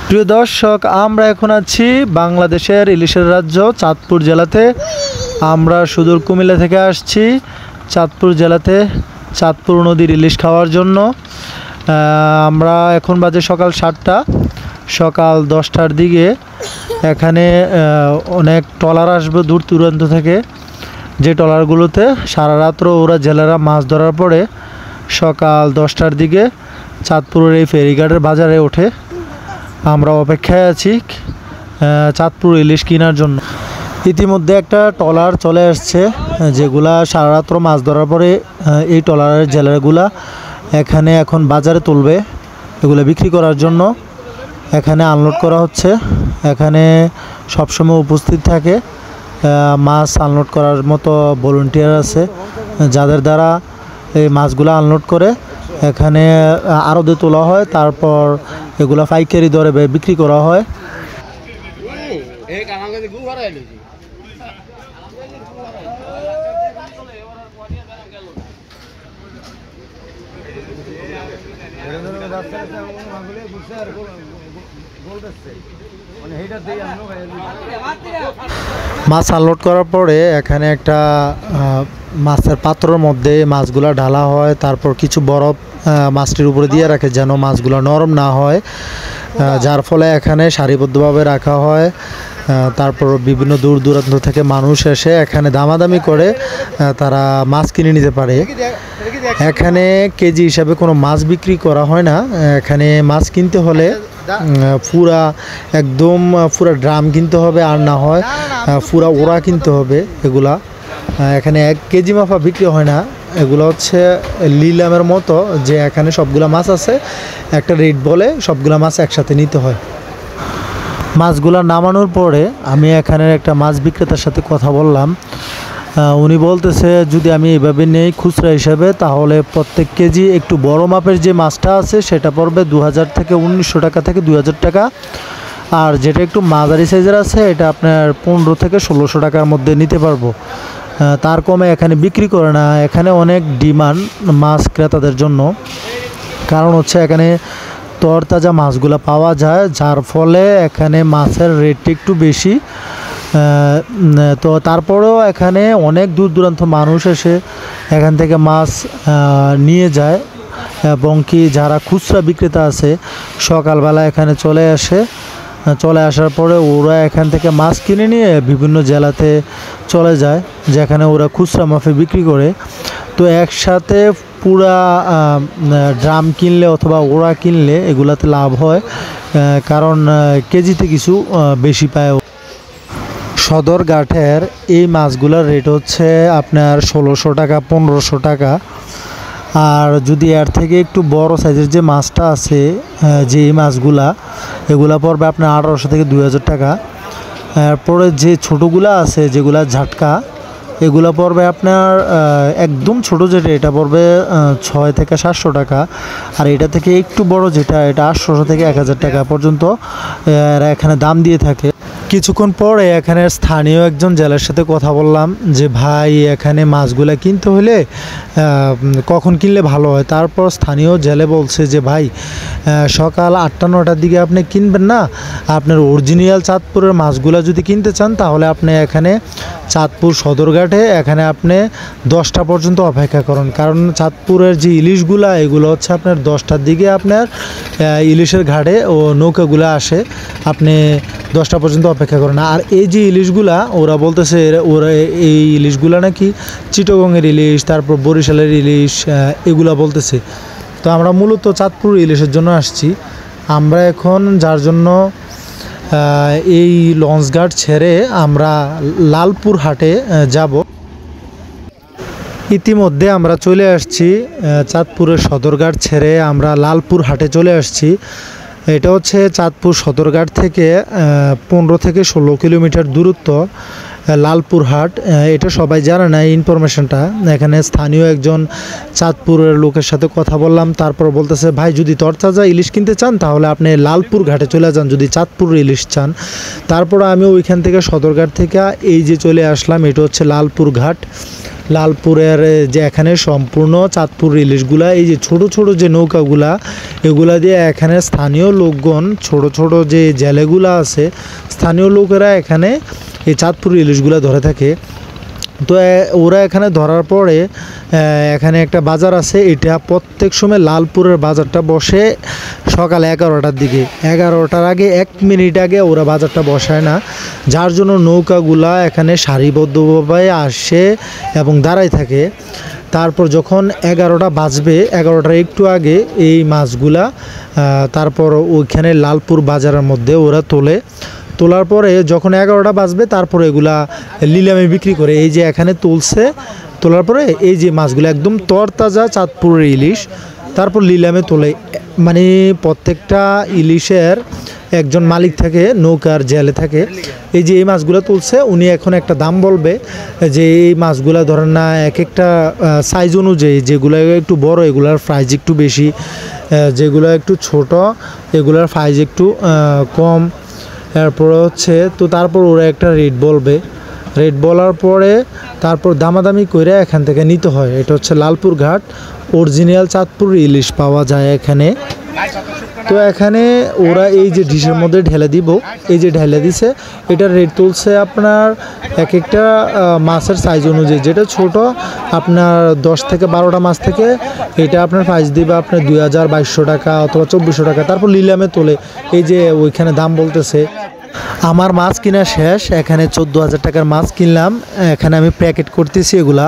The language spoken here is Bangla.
প্রিয় দর্শক, আমরা এখন আছি বাংলাদেশের ইলিশের রাজ্য চাঁদপুর জেলাতে। আমরা সুদূর কুমিল্লা থেকে আসছি চাঁদপুর জেলাতে চাঁদপুর নদীর ইলিশ খাওয়ার জন্য। আমরা এখন বাজে সকাল 7টা। সকাল 10টার দিকে এখানে অনেক ট্রলার আসবে দূর দূরান্ত থেকে, যে ট্রলারগুলোতে সারা রাত্র ওরা জেলেরা মাছ ধরার পরে সকাল 10টার দিকে চাঁদপুরের এই ফেরিঘাটের বাজারে ওঠে। আমরা অপেক্ষায় আছি চাঁদপুর ইলিশ কেনার জন্য। ইতিমধ্যে একটা ট্রলার চলে আসছে, যেগুলা সারা রাত্র মাছ ধরার পরে এই ট্রলারের জেলেগুলা এখানে এখন বাজারে তুলবে এগুলো বিক্রি করার জন্য। এখানে আনলোড করা হচ্ছে। এখানে সবসময় উপস্থিত থাকে মাছ আনলোড করার মতো ভলেন্টিয়ার আছে, যাদের দ্বারা এই মাছগুলো আনলোড করে এখানে আড়তে তোলা হয়, তারপর এগুলা পাইকারি দরে বিক্রি করা হয়। মাছ আনলোড করার পরে এখানে একটা মাছের পাত্রের মধ্যে মাছগুলা ঢালা হয়, তারপর কিছু বরফ মাছটির উপরে দিয়ে রাখে যেন মাছগুলো নরম না হয়, যার ফলে এখানে সারিবদ্ধভাবে রাখা হয়। তারপর বিভিন্ন দূর দূরান্ত থেকে মানুষ এসে এখানে দামাদামি করে তারা মাছ কিনে নিতে পারে। এখানে কেজি হিসাবে কোনো মাছ বিক্রি করা হয় না। এখানে মাছ কিনতে হলে পুরা ড্রাম কিনতে হবে, আর না হয় পুরা ওরা কিনতে হবে। এগুলা এখানে 1 কেজি মাফা বিক্রি হয় না। এগুলো হচ্ছে লিলামের মতো, যে এখানে সবগুলা মাছ আছে, একটা রেট বলে সবগুলা মাছ একসাথে নিতে হয়। মাছগুলা নামানোর পরে আমি এখানের একটা মাছ বিক্রেতার সাথে কথা বললাম। উনি বলতেছে যদি আমি এভাবে নেই খুচরা হিসাবে, তাহলে প্রত্যেক কেজি একটু বড় মাপের যে মাছটা আছে সেটা পড়বে 2000 থেকে 1900 টাকা থেকে 2000 টাকা, আর যেটা একটু মাঝারি সাইজের আছে এটা আপনার 15 থেকে 1600 টাকার মধ্যে নিতে পারবো। তার কমে এখানে বিক্রি করে না। এখানে অনেক ডিমান্ড মাছ ক্রেতাদের জন্য, কারণ হচ্ছে এখানে তরতাজা মাছগুলো পাওয়া যায়, যার ফলে এখানে মাছের রেটটা একটু বেশি। তো তারপরেও এখানে অনেক দূর দূরান্ত মানুষ এসে এখান থেকে মাছ নিয়ে যায়, এবং কি যারা খুচরা বিক্রেতা আছে সকালবেলা এখানে চলে আসার পরে ওরা এখান থেকে মাছ কিনে নিয়ে বিভিন্ন জেলাতে চলে যায়, যেখানে ওরা খুচরা মাফে বিক্রি করে। তো একসাথে পুরা ড্রাম কিনলে অথবা ওরা কিনলে এগুলাতে লাভ হয়, কারণ কেজিতে কিছু বেশি পায়। সদরঘাটের এই মাছগুলোর রেট হচ্ছে আপনার 1600 টাকা 1500 টাকা। আর যদি এর থেকে একটু বড় সাইজের যে মাছটা আছে, যে এই মাছগুলা এগুলা পড়বে আপনার 1800 থেকে 2000 টাকা। এরপরে যে ছোটোগুলা আছে যেগুলা ঝাটকা, এগুলা পড়বে আপনার একদম ছোট যেটা এটা পড়বে 6 থেকে 700 টাকা। আর এটা থেকে একটু বড় যেটা এটা 800 থেকে 1000 টাকা পর্যন্ত এরা এখানে দাম দিয়ে থাকে। কিছুক্ষণ পরে এখানে স্থানীয় একজন জেলের সাথে কথা বললাম যে ভাই এখানে মাছগুলা কিনতে হলে কখন কিনলে ভালো হয়। তারপর স্থানীয় জেলে বলছে যে ভাই সকাল 8টা-9টার দিকে আপনি কিনবেন না, আপনার অরিজিনাল চাঁদপুরের মাছগুলা যদি কিনতে চান তাহলে আপনি এখানে চাঁদপুর সদরঘাটে এখানে আপনি 10টা পর্যন্ত অপেক্ষা করুন, কারণ চাঁদপুরের যে ইলিশগুলা এগুলো হচ্ছে আপনার 10টার দিকে আপনার ইলিশের ঘাটে ও নৌকাগুলো আসে, আপনি 10টা পর্যন্ত অপেক্ষা করেন। আর এই যে ইলিশগুলা ওরা বলতেছে ওরা এই ইলিশগুলা নাকি চিটাগংয়ের ইলিশ, তারপর বরিশালের ইলিশ এগুলা বলতেছে। তো আমরা মূলত চাঁদপুর ইলিশের জন্য আসছি। আমরা এখন যার জন্য এই লঞ্চঘাট ছেড়ে আমরা লালপুর হাটে যাব। ইতিমধ্যে আমরা চলে আসছি চাঁদপুরের সদরঘাট ছেড়ে আমরা লালপুর হাটে চলে আসছি। এটা হচ্ছে চাঁদপুর সদরঘাট থেকে 15 থেকে 16 কিলোমিটার দূরত্ব লালপুর হাট। এটা সবাই জানে না এই ইনফরমেশনটা। এখানে স্থানীয় একজন চাঁদপুরের লোকের সাথে কথা বললাম, তারপর বলতেছে ভাই যদি তরতাজা ইলিশ কিনতে চান তাহলে আপনি লালপুর ঘাটে চলে যান যদি চাঁদপুর ইলিশ চান। তারপর আমি ওইখান থেকে সদরঘাট থেকে এই যে চলে আসলাম, এটা হচ্ছে লালপুর ঘাট। লালপুরের যে এখানে সম্পূর্ণ চাঁদপুর ইলিশগুলা, এই যে ছোট ছোট যে নৌকাগুলা, এগুলা দিয়ে এখানে স্থানীয় লোকগণ, ছোট ছোট যে জেলেগুলা আছে, স্থানীয় লোকেরা এখানে এই চাঁদপুর ইলিশগুলা ধরে থাকে। তো ওরা এখানে ধরার পরে এখানে একটা বাজার আছে, এটা প্রত্যেক সময় লালপুরের বাজারটা বসে সকাল 11টার দিকে। 11টার আগে 1 মিনিট আগে ওরা বাজারটা বসায় না, যার জন্য নৌকাগুলা এখানে সারিবদ্ধভাবে আসে এবং দাঁড়ায় থাকে। তারপর যখন 11টা বাজবে, 11টার একটু আগে এই মাছগুলা তারপর ওইখানে লালপুর বাজারের মধ্যে ওরা তোলার পরে যখন 11টা বাজবে তারপরে এগুলা নিলামে বিক্রি করে। এই যে এখানে তোলার পরে এই যে মাছগুলো একদম তরতাজা চাঁদপুরের ইলিশ, তারপর নিলামে তোলে। মানে প্রত্যেকটা ইলিশের একজন মালিক থাকে, নৌকার জেলে থাকে। এই যে এই মাছগুলো তুলছে, উনি এখন একটা দাম বলবে যে এই মাছগুলো ধরেন না এক একটা সাইজ অনুযায়ী, যেগুলো একটু বড় এগুলার প্রাইস একটু বেশি, যেগুলো একটু ছোট এগুলার প্রাইস একটু কম। এরপরে হচ্ছে তো তারপর ওরা একটা রেট বলবে, রেট বলার পরে তারপর দামাদামি করে এখান থেকে নিতে হয়। এটা হচ্ছে লালপুর ঘাট, অরিজিনাল চাঁদপুর ইলিশ পাওয়া যায় এখানে। তো এখানে ওরা এই যে ডিশের মধ্যে ঢেলে দিব, এই যে ঢেলে দিছে, এটার রেট তুলছে আপনার এক একটা মাছের সাইজ অনুযায়ী। যেটা ছোট আপনার 10 থেকে 12টা মাছ থেকে এটা আপনার প্রাইস দিবে আপনার 2200 টাকা অথবা 2400 টাকা। তারপর নিলামে তোলে, এই যে ওইখানে দাম বলতেছে। আমার মাছ কিনা শেষ, এখানে 14,000 টাকার মাছ কিনলাম। এখানে আমি প্যাকেট করতেছি এগুলা।